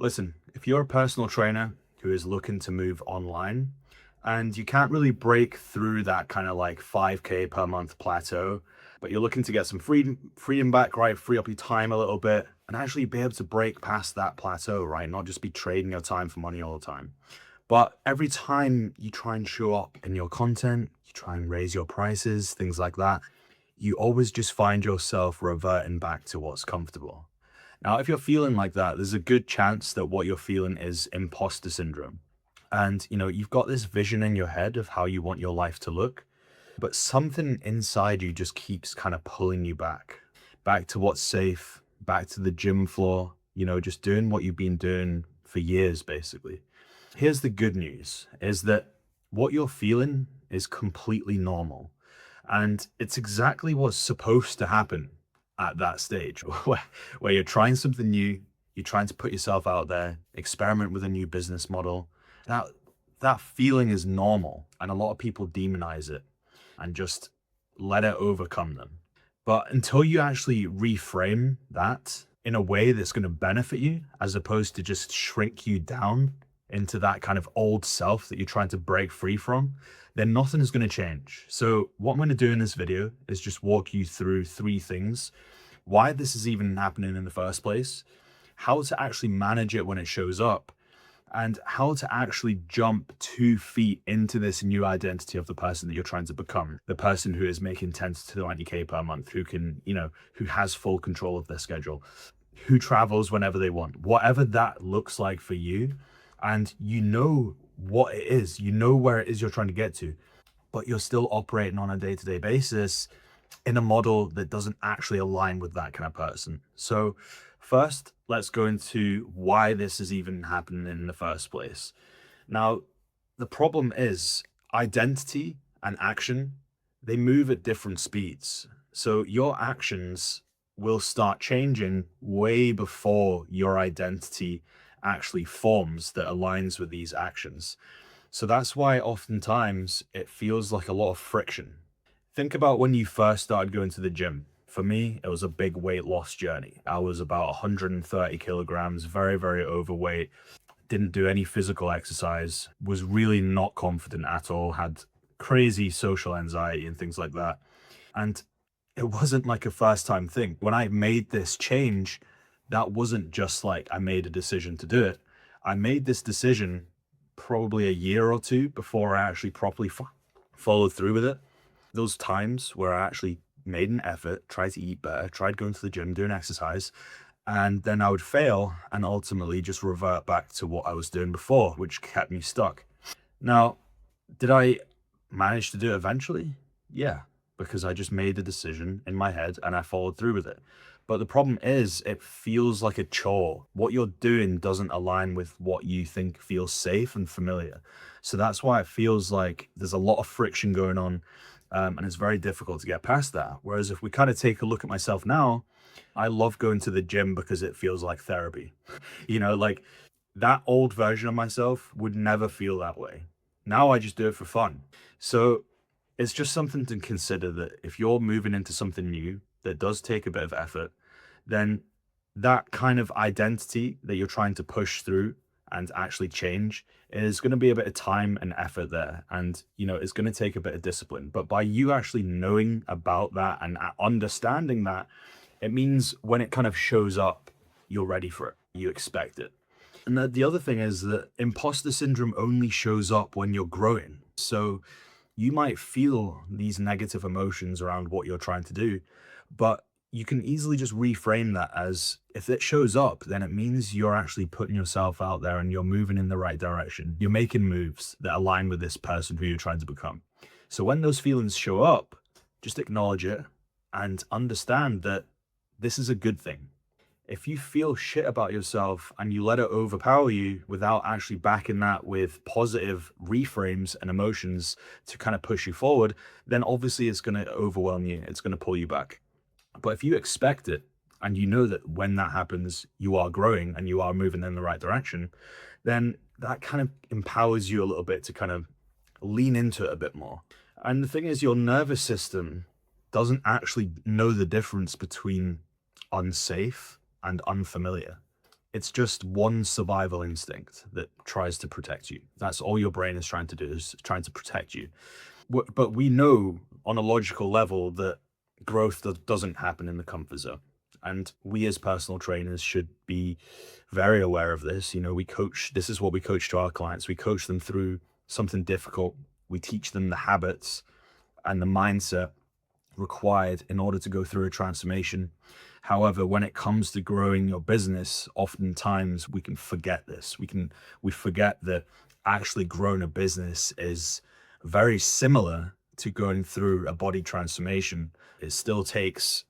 Listen, if you're a personal trainer who is looking to move online and you can't really break through that kind of like 5K per month plateau, but you're looking to get some freedom back, right? Free up your time a little bit and actually be able to break past that plateau, right? Not just be trading your time for money all the time. But every time you try and show up in your content, you try and raise your prices, things like that, you always just find yourself reverting back to what's comfortable. Now, if you're feeling like that, there's a good chance that what you're feeling is imposter syndrome. And, you've got this vision in your head of how you want your life to look, but something inside you just keeps kind of pulling you back to what's safe, back to the gym floor, just doing what you've been doing for years, basically. Here's the good news is that what you're feeling is completely normal. And it's exactly what's supposed to happen at that stage where you're trying something new, you're trying to put yourself out there, experiment with a new business model. That that feeling is normal, and a lot of people demonize it and just let it overcome them. But until you actually reframe that in a way that's going to benefit you, as opposed to just shrink you down into that kind of old self that you're trying to break free from, then nothing is going to change. So, what I'm going to do in this video is just walk you through three things: why this is even happening in the first place, how to actually manage it when it shows up, and how to actually jump 2 feet into this new identity of the person that you're trying to become, the person who is making 10 to 20K per month, who can, who has full control of their schedule, who travels whenever they want, whatever that looks like for you. And you know what it is, you know where it is you're trying to get to, but you're still operating on a day-to-day basis in a model that doesn't actually align with that kind of person. So first, let's go into why this is even happening in the first place. Now, the problem is identity and action, they move at different speeds. So your actions will start changing way before your identity actually forms that aligns with these actions. So that's why oftentimes it feels like a lot of friction. Think about when you first started going to the gym. For me, it was a big weight loss journey. I was about 130 kilograms, very, very overweight, didn't do any physical exercise, was really not confident at all, had crazy social anxiety and things like that. And it wasn't like a first time thing. When I made this change, that wasn't just like I made a decision to do it. I made this decision probably a year or two before I actually properly followed through with it. Those times where I actually made an effort, tried to eat better, tried going to the gym, doing exercise, and then I would fail and ultimately just revert back to what I was doing before, which kept me stuck. Now, did I manage to do it eventually? Yeah, because I just made a decision in my head and I followed through with it. But the problem is, it feels like a chore. What you're doing doesn't align with what you think feels safe and familiar. So that's why it feels like there's a lot of friction going on, and it's very difficult to get past that. Whereas if we kind of take a look at myself now, I love going to the gym because it feels like therapy. Like that old version of myself would never feel that way. Now I just do it for fun. So it's just something to consider that if you're moving into something new that does take a bit of effort, then that kind of identity that you're trying to push through and actually change is going to be a bit of time and effort there. And, it's going to take a bit of discipline. But by you actually knowing about that and understanding that, it means when it kind of shows up, you're ready for it, you expect it. And the other thing is that imposter syndrome only shows up when you're growing. So you might feel these negative emotions around what you're trying to do, but you can easily just reframe that as if it shows up, then it means you're actually putting yourself out there and you're moving in the right direction. You're making moves that align with this person who you're trying to become. So when those feelings show up, just acknowledge it and understand that this is a good thing. If you feel shit about yourself and you let it overpower you without actually backing that with positive reframes and emotions to kind of push you forward, then obviously it's going to overwhelm you. It's going to pull you back. But if you expect it and you know that when that happens, you are growing and you are moving in the right direction, then that kind of empowers you a little bit to kind of lean into it a bit more. And the thing is, your nervous system doesn't actually know the difference between unsafe and unfamiliar. It's just one survival instinct that tries to protect you. That's all your brain is trying to do, is trying to protect you. But we know on a logical level that growth doesn't happen in the comfort zone. And we as personal trainers should be very aware of this. You know, this is what we coach to our clients. We coach them through something difficult. We teach them the habits and the mindset required in order to go through a transformation. However, when it comes to growing your business, oftentimes we can forget this. We forget that actually growing a business is very similar to going through a body transformation. It still takes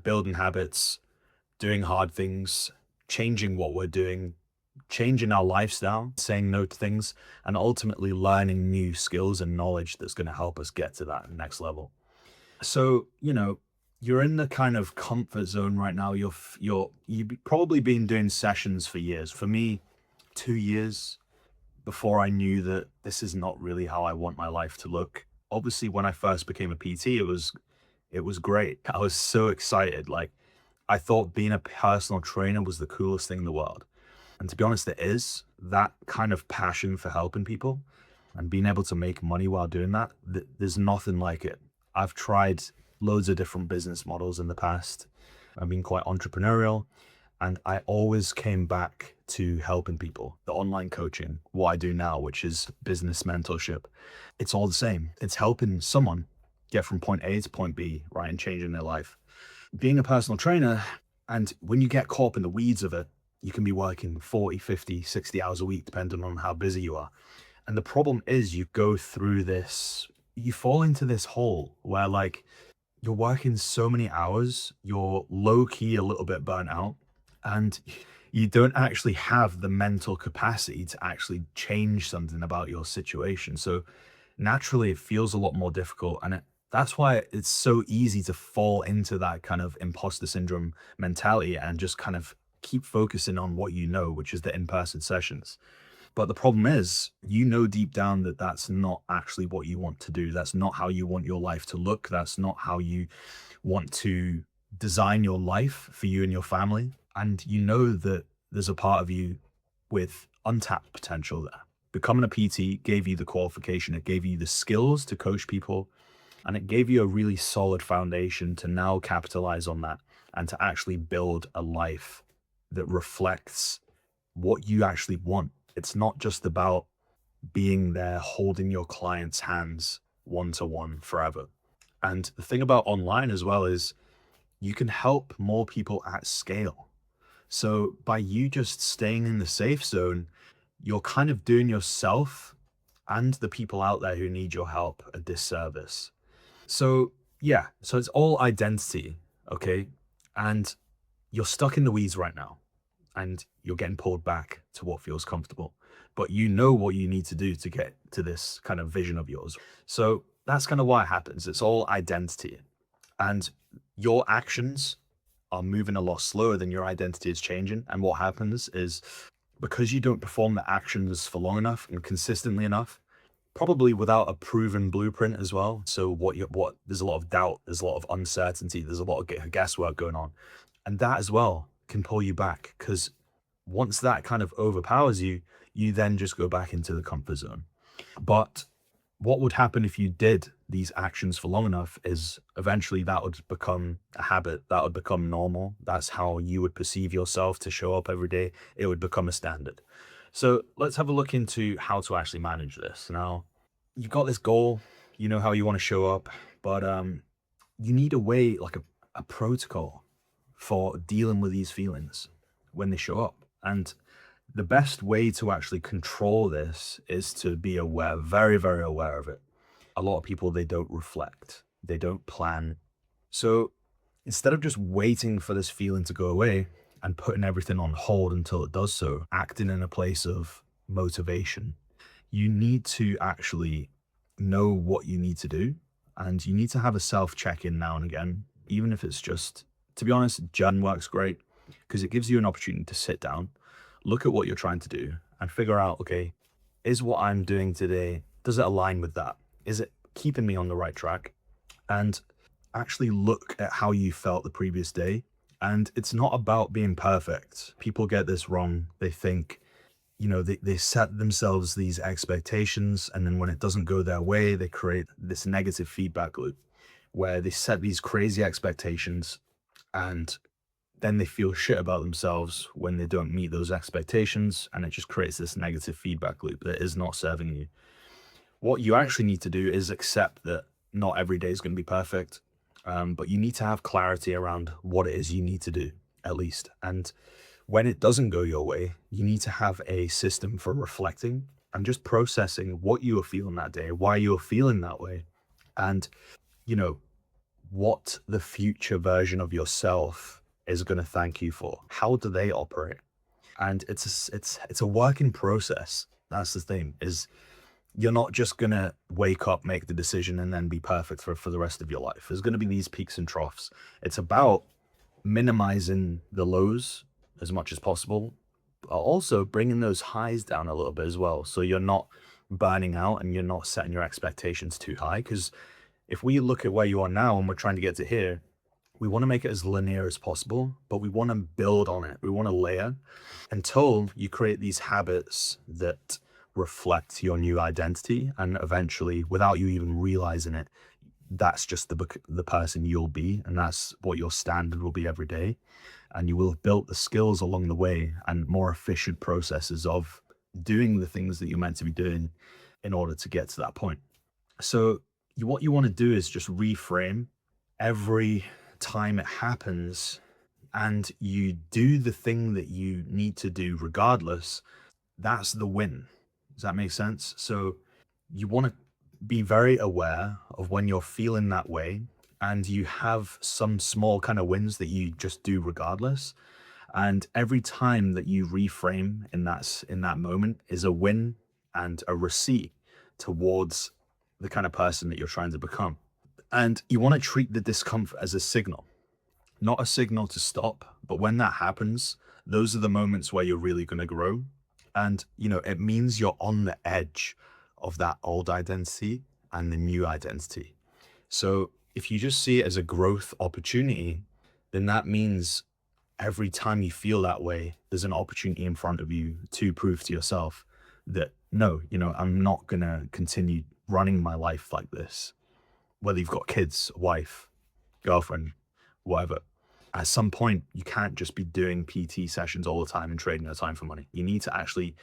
building habits, doing hard things, changing what we're doing, changing our lifestyle, saying no to things, and ultimately learning new skills and knowledge that's going to help us get to that next level. So, you're in the kind of comfort zone right now. You've probably been doing sessions for years. For me, 2 years before I knew that this is not really how I want my life to look. Obviously, when I first became a PT, it was great. I was so excited. Like, I thought being a personal trainer was the coolest thing in the world. And to be honest, it is. That kind of passion for helping people and being able to make money while doing that, there's nothing like it. I've tried loads of different business models in the past. I've been quite entrepreneurial, and I always came back to helping people. The online coaching, what I do now, which is business mentorship, it's all the same. It's helping someone get from point A to point B, right, and changing their life. Being a personal trainer, and when you get caught up in the weeds of it, you can be working 40, 50, 60 hours a week, depending on how busy you are. And the problem is you go through this, you fall into this hole where like you're working so many hours, you're low key a little bit burnt out, and you don't actually have the mental capacity to actually change something about your situation. So naturally, it feels a lot more difficult. And that's why it's so easy to fall into that kind of imposter syndrome mentality and just kind of keep focusing on what you know, which is the in person sessions. But the problem is, deep down that that's not actually what you want to do. That's not how you want your life to look. That's not how you want to design your life for you and your family. And you know that there's a part of you with untapped potential there. Becoming a PT gave you the qualification, it gave you the skills to coach people, and it gave you a really solid foundation to now capitalize on that and to actually build a life that reflects what you actually want. It's not just about being there holding your clients' hands one to one forever. And the thing about online as well is you can help more people at scale. So by you just staying in the safe zone, you're kind of doing yourself and the people out there who need your help a disservice. So yeah, so it's all identity, okay? And you're stuck in the weeds right now and you're getting pulled back to what feels comfortable. But you know what you need to do to get to this kind of vision of yours. So that's kind of why it happens. It's all identity. And your actions are moving a lot slower than your identity is changing. And what happens is because you don't perform the actions for long enough and consistently enough, probably without a proven blueprint as well. So there's a lot of doubt, there's a lot of uncertainty, there's a lot of guesswork going on. And that as well can pull you back because once that kind of overpowers you, you then just go back into the comfort zone. But what would happen if you did these actions for long enough is eventually that would become a habit, that would become normal. That's how you would perceive yourself to show up every day. It would become a standard. So let's have a look into how to actually manage this. Now, you've got this goal, you know how you want to show up, but you need a way, like a protocol for dealing with these feelings when they show up. And the best way to actually control this is to be aware, very, very aware of it. A lot of people, they don't reflect, they don't plan. So instead of just waiting for this feeling to go away and putting everything on hold until it does so, acting in a place of motivation, you need to actually know what you need to do. And you need to have a self check in now and again, even if it's just, to be honest, journaling works great because it gives you an opportunity to sit down, look at what you're trying to do and figure out, okay, is what I'm doing today, does it align with that? Is it keeping me on the right track? And actually look at how you felt the previous day And it's not about being perfect. People get this wrong. They think, they set themselves these expectations, and then when it doesn't go their way, they create this negative feedback loop where they set these crazy expectations, and then they feel shit about themselves when they don't meet those expectations, and it just creates this negative feedback loop that is not serving you. What you actually need to do is accept that not every day is going to be perfect, but you need to have clarity around what it is you need to do, at least. And when it doesn't go your way, you need to have a system for reflecting and just processing what you were feeling that day, why you were feeling that way, and, you know, what the future version of yourself is going to thank you for. How do they operate? And it's a working process. That's the thing, is you're not just gonna wake up, make the decision, and then be perfect for the rest of your life. There's gonna be these peaks and troughs. It's about minimizing the lows as much as possible, but also bringing those highs down a little bit as well. So you're not burning out and you're not setting your expectations too high. Because if we look at where you are now and we're trying to get to here, we want to make it as linear as possible, but we want to build on it. We want to layer until you create these habits that reflect your new identity. And eventually, without you even realizing it, that's just the person you'll be. And that's what your standard will be every day. And you will have built the skills along the way and more efficient processes of doing the things that you're meant to be doing in order to get to that point. So, what you want to do is just reframe every time it happens and you do the thing that you need to do regardless. That's the win. Does that make sense? So you want to be very aware of when you're feeling that way, and you have some small kind of wins that you just do regardless. And every time that you reframe in that moment is a win and a receipt towards the kind of person that you're trying to become. And you want to treat the discomfort as a signal, not a signal to stop. But when that happens, those are the moments where you're really going to grow. And, it means you're on the edge of that old identity and the new identity. So if you just see it as a growth opportunity, then that means every time you feel that way, there's an opportunity in front of you to prove to yourself that no, I'm not going to continue running my life like this. Whether you've got kids, wife, girlfriend, whatever, at some point you can't just be doing PT sessions all the time and trading your time for money. You need to actually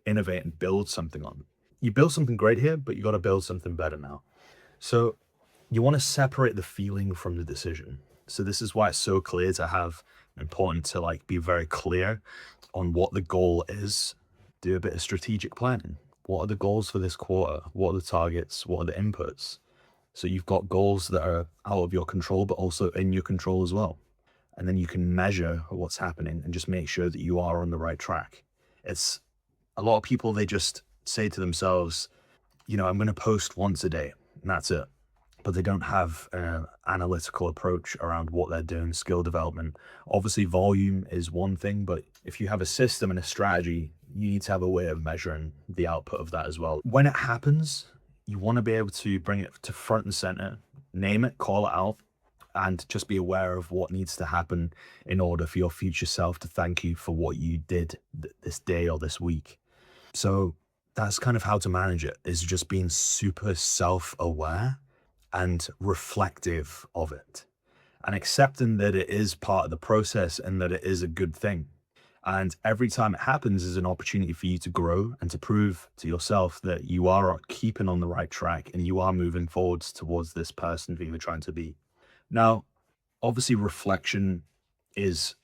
innovate and build something on. You build something great here, but you got to build something better now. So you want to separate the feeling from the decision. So this is why it's so clear to have important to be very clear on what the goal is. Do a bit of strategic planning. What are the goals for this quarter? What are the targets? What are the inputs? So you've got goals that are out of your control, but also in your control as well. And then you can measure what's happening and just make sure that you are on the right track. It's a lot of people, they just say to themselves, I'm going to post once a day and that's it. But they don't have an analytical approach around what they're doing, skill development. Obviously, volume is one thing, but if you have a system and a strategy, you need to have a way of measuring the output of that as well. When it happens, you want to be able to bring it to front and center, name it, call it out, and just be aware of what needs to happen in order for your future self to thank you for what you did this day or this week. So that's kind of how to manage it, is just being super self-aware and reflective of it, and accepting that it is part of the process and that it is a good thing. And every time it happens is an opportunity for you to grow and to prove to yourself that you are keeping on the right track and you are moving forwards towards this person that you're trying to be. Now, obviously, reflection is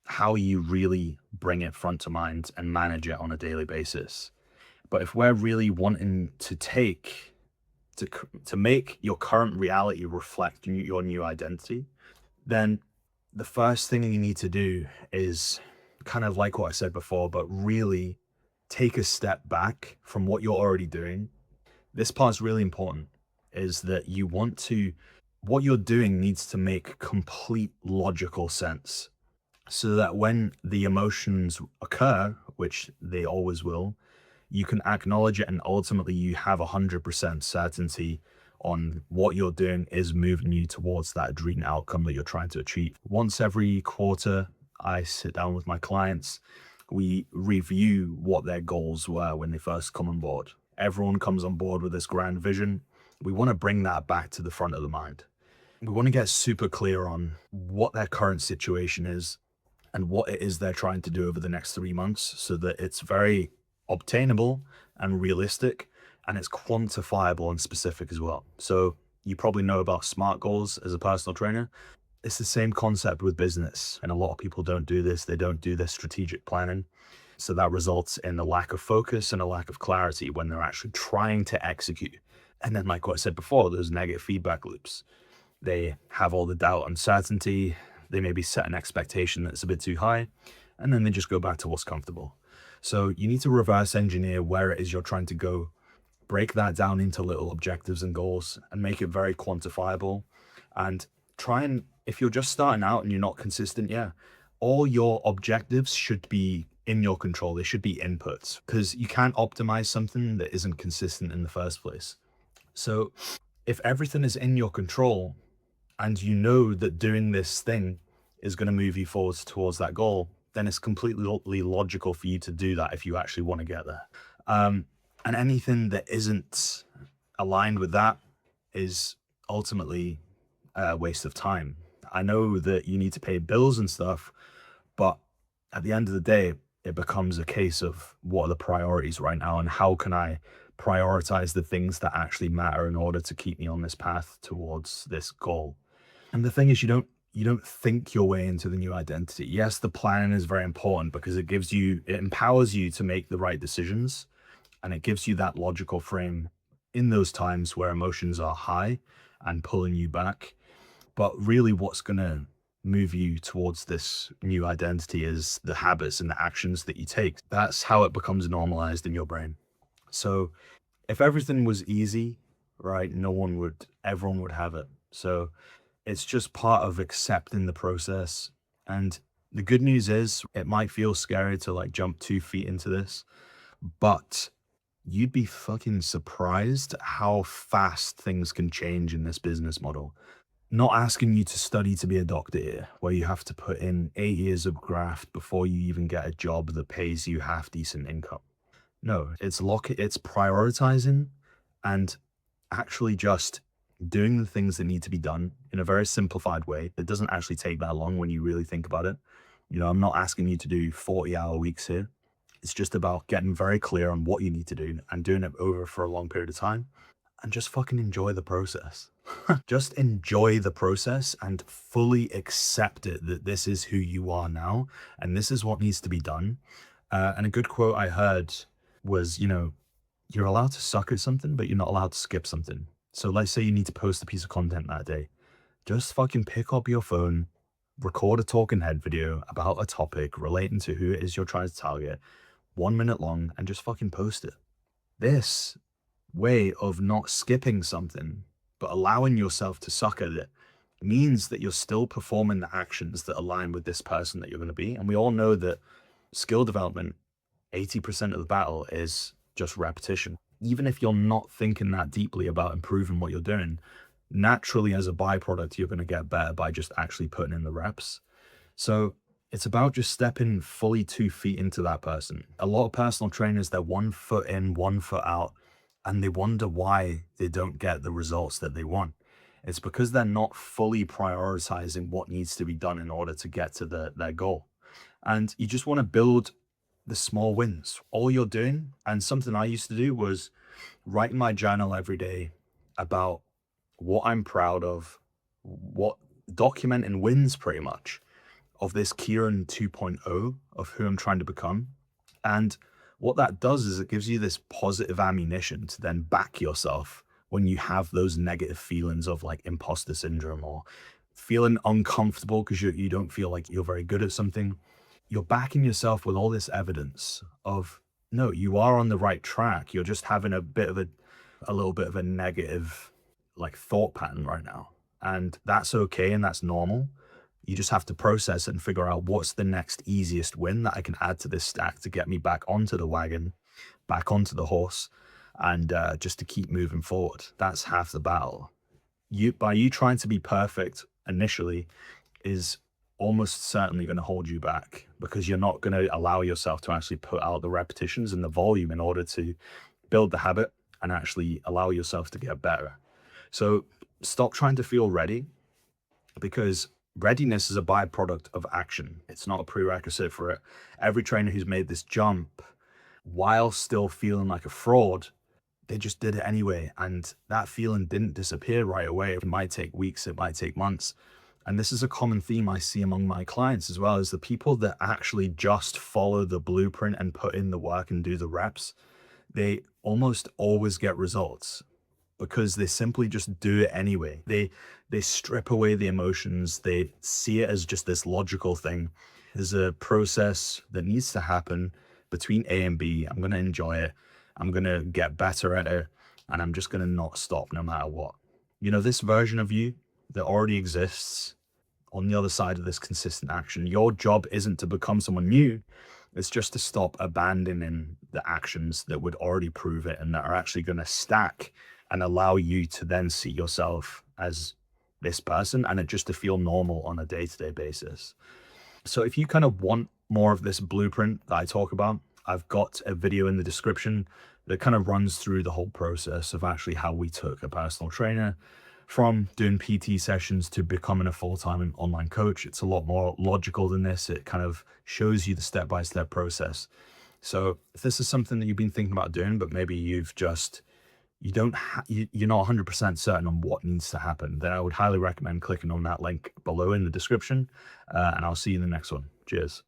how you really bring it front to mind and manage it on a daily basis. But if we're really wanting to make your current reality reflect your new identity, then the first thing you need to do is kind of like what I said before, but really take a step back from what you're already doing. This part's really important, is that what you're doing needs to make complete logical sense, so that when the emotions occur, which they always will, you can acknowledge it and ultimately you have 100% certainty on what you're doing is moving you towards that dream outcome that you're trying to achieve. Once every quarter, I sit down with my clients. We review what their goals were when they first come on board. Everyone comes on board with this grand vision. We want to bring that back to the front of the mind. We want to get super clear on what their current situation is and what it is they're trying to do over the next 3 months so that it's very obtainable and realistic and it's quantifiable and specific as well. So you probably know about SMART goals as a personal trainer. It's the same concept with business. And a lot of people don't do this. They don't do this strategic planning. So that results in a lack of focus and a lack of clarity when they're actually trying to execute. And then, like what I said before, those negative feedback loops. They have all the doubt, uncertainty. They maybe set an expectation that's a bit too high, and then they just go back to what's comfortable. So you need to reverse engineer where it is you're trying to go, break that down into little objectives and goals, and make it very quantifiable. And try and, if you're just starting out and you're not consistent, yeah, all your objectives should be in your control. They should be inputs because you can't optimize something that isn't consistent in the first place. So if everything is in your control and you know that doing this thing is going to move you forwards towards that goal, then it's completely logical for you to do that if you actually want to get there. And anything that isn't aligned with that is ultimately a waste of time. I know that you need to pay bills and stuff, but at the end of the day, it becomes a case of what are the priorities right now and how can I prioritize the things that actually matter in order to keep me on this path towards this goal. And the thing is, you don't think your way into the new identity. Yes, the planning is very important because it empowers you to make the right decisions and it gives you that logical frame in those times where emotions are high and pulling you back. But really what's going to move you towards this new identity is the habits and the actions that you take. That's how it becomes normalized in your brain. So if everything was easy, right, everyone would have it. So it's just part of accepting the process. And the good news is it might feel scary to like jump 2 feet into this, but you'd be fucking surprised how fast things can change in this business model. Not asking you to study to be a doctor here, where you have to put in 8 years of graft before you even get a job that pays you half decent income. No, it's prioritizing and actually just doing the things that need to be done in a very simplified way. It doesn't actually take that long when you really think about it. I'm not asking you to do 40-hour weeks here. It's just about getting very clear on what you need to do and doing it over for a long period of time and just fucking enjoy the process. Just enjoy the process and fully accept it that this is who you are now and this is what needs to be done. And a good quote I heard was, you're allowed to suck at something, but you're not allowed to skip something. So let's say you need to post a piece of content that day. Just fucking pick up your phone, record a talking head video about a topic relating to who it is you're trying to target, 1 minute long, and just fucking post it. This way of not skipping something, but allowing yourself to suck at it means that you're still performing the actions that align with this person that you're going to be. And we all know that skill development, 80% of the battle is just repetition. Even if you're not thinking that deeply about improving what you're doing, naturally as a byproduct, you're going to get better by just actually putting in the reps. So it's about just stepping fully 2 feet into that person. A lot of personal trainers, they're 1 foot in, 1 foot out, and they wonder why they don't get the results that they want. It's because they're not fully prioritizing what needs to be done in order to get to their goal. And you just want to build the small wins. All you're doing, and something I used to do was write in my journal every day about what I'm proud of, what documenting wins pretty much of this Kieran 2.0 of who I'm trying to become. And what that does is it gives you this positive ammunition to then back yourself when you have those negative feelings of like imposter syndrome or feeling uncomfortable because you don't feel like you're very good at something. You're backing yourself with all this evidence of, no, you are on the right track. You're just having a little bit of a negative like thought pattern right now. And that's okay. And that's normal. You just have to process it and figure out what's the next easiest win that I can add to this stack to get me back onto the wagon, back onto the horse. and just to keep moving forward. That's half the battle. By you trying to be perfect initially is almost certainly going to hold you back because you're not going to allow yourself to actually put out the repetitions and the volume in order to build the habit and actually allow yourself to get better. So stop trying to feel ready, because readiness is a byproduct of action. It's not a prerequisite for it. Every trainer who's made this jump while still feeling like a fraud, they just did it anyway. And that feeling didn't disappear right away. It might take weeks, it might take months. And this is a common theme I see among my clients as well, is the people that actually just follow the blueprint and put in the work and do the reps, they almost always get results because they simply just do it anyway. They strip away the emotions. They see it as just this logical thing. There's a process that needs to happen between A and B. I'm going to enjoy it. I'm going to get better at it. And I'm just going to not stop no matter what. You know, this version of you that already exists on the other side of this consistent action, your job isn't to become someone new. It's just to stop abandoning the actions that would already prove it and that are actually going to stack and allow you to then see yourself as this person and it just to feel normal on a day-to-day basis. So if you kind of want more of this blueprint that I talk about, I've got a video in the description that kind of runs through the whole process of actually how we took a personal trainer from doing PT sessions to becoming a full-time online coach. It's a lot more logical than this. It kind of shows you the step-by-step process. So if this is something that you've been thinking about doing, but maybe you've just, you're not 100% certain on what needs to happen, then I would highly recommend clicking on that link below in the description. And I'll see you in the next one. Cheers.